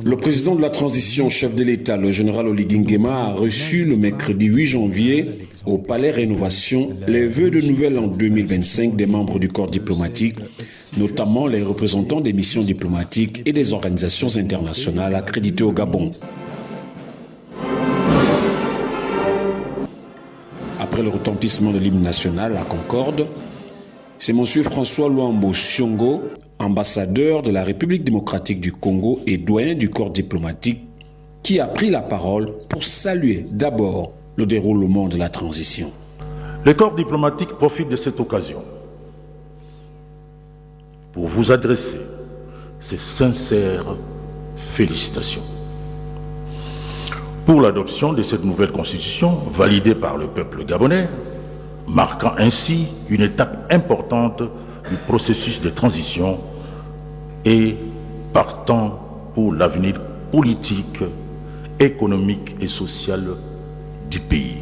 Le président de la transition, chef de l'État, le général Oligui Nguema, a reçu le mercredi 8 janvier au Palais Rénovation les vœux de nouvel an 2025 des membres du corps diplomatique, notamment les représentants des missions diplomatiques et des organisations internationales accréditées au Gabon. Après le retentissement de l'hymne national à Concorde, c'est M. François Luambo Siongo, ambassadeur de la République démocratique du Congo et doyen du corps diplomatique, qui a pris la parole pour saluer d'abord le déroulement de la transition. Le corps diplomatique profite de cette occasion pour vous adresser ses sincères félicitations pour l'adoption de cette nouvelle constitution validée par le peuple gabonais, marquant ainsi une étape importante du processus de transition et partant pour l'avenir politique, économique et social du pays.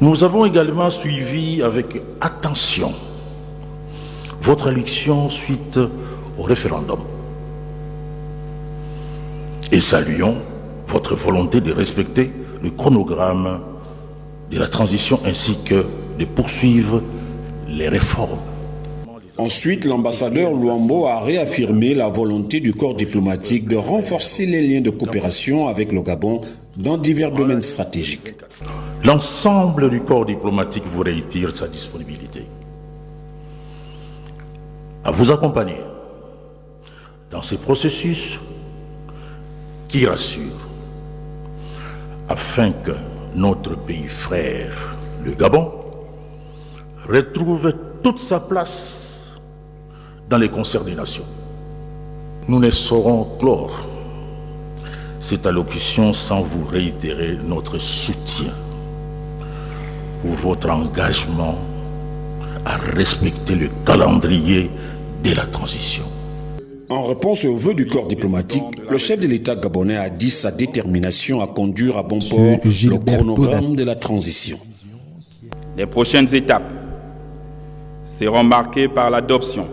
Nous avons également suivi avec attention votre élection suite au référendum et saluons votre volonté de respecter le chronogramme de la transition ainsi que de poursuivre les réformes. Ensuite, l'ambassadeur Luambo a réaffirmé la volonté du corps diplomatique de renforcer les liens de coopération avec le Gabon dans divers domaines stratégiques. L'ensemble du corps diplomatique vous réitère sa disponibilité à vous accompagner dans ce processus qui rassure, afin que notre pays frère, le Gabon, retrouve toute sa place dans les concerts des nations. Nous ne saurons clore cette allocution sans vous réitérer notre soutien pour votre engagement à respecter le calendrier de la transition. En réponse aux vœux du corps diplomatique, le chef de l'État gabonais a dit sa détermination à conduire à bon port le chronogramme de la transition. Les prochaines étapes seront marquées par l'adoption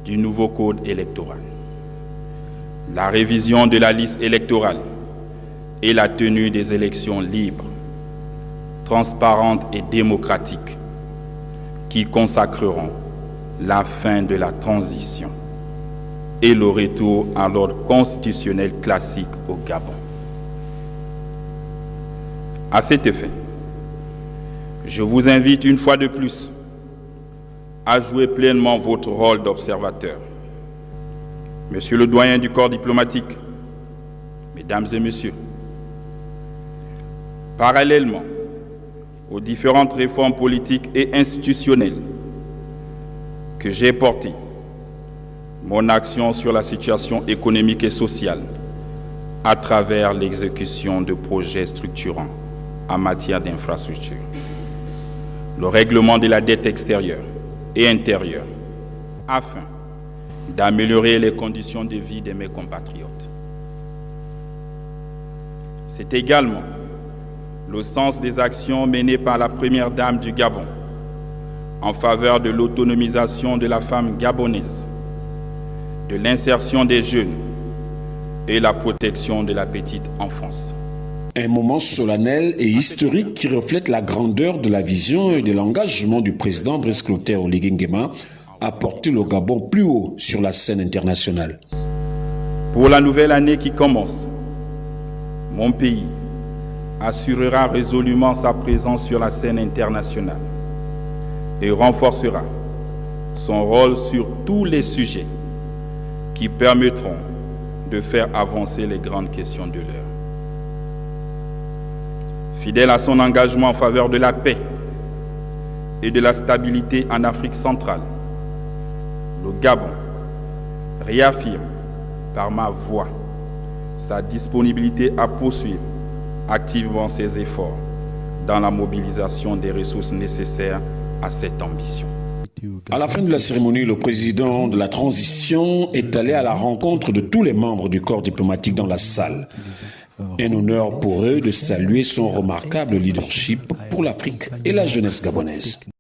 du nouveau code électoral, la révision de la liste électorale et la tenue des élections libres, transparentes et démocratiques qui consacreront la fin de la transition et le retour à l'ordre constitutionnel classique au Gabon. À cet effet, je vous invite une fois de plus à jouer pleinement votre rôle d'observateur. Monsieur le doyen du corps diplomatique, Mesdames et Messieurs, parallèlement aux différentes réformes politiques et institutionnelles que j'ai portées, mon action sur la situation économique et sociale à travers l'exécution de projets structurants en matière d'infrastructure, le règlement de la dette extérieure et intérieure, afin d'améliorer les conditions de vie de mes compatriotes. C'est également le sens des actions menées par la première dame du Gabon en faveur de l'autonomisation de la femme gabonaise, de l'insertion des jeunes et la protection de la petite enfance. Un moment solennel et historique qui reflète la grandeur de la vision et de l'engagement du président Brice Clotaire Oligui Nguema à porter le Gabon plus haut sur la scène internationale. Pour la nouvelle année qui commence, mon pays assurera résolument sa présence sur la scène internationale et renforcera son rôle sur tous les sujets qui permettront de faire avancer les grandes questions de l'heure. Fidèle à son engagement en faveur de la paix et de la stabilité en Afrique centrale, le Gabon réaffirme par ma voix sa disponibilité à poursuivre activement ses efforts dans la mobilisation des ressources nécessaires à cette ambition. À la fin de la cérémonie, le président de la transition est allé à la rencontre de tous les membres du corps diplomatique dans la salle. Un honneur pour eux de saluer son remarquable leadership pour l'Afrique et la jeunesse gabonaise.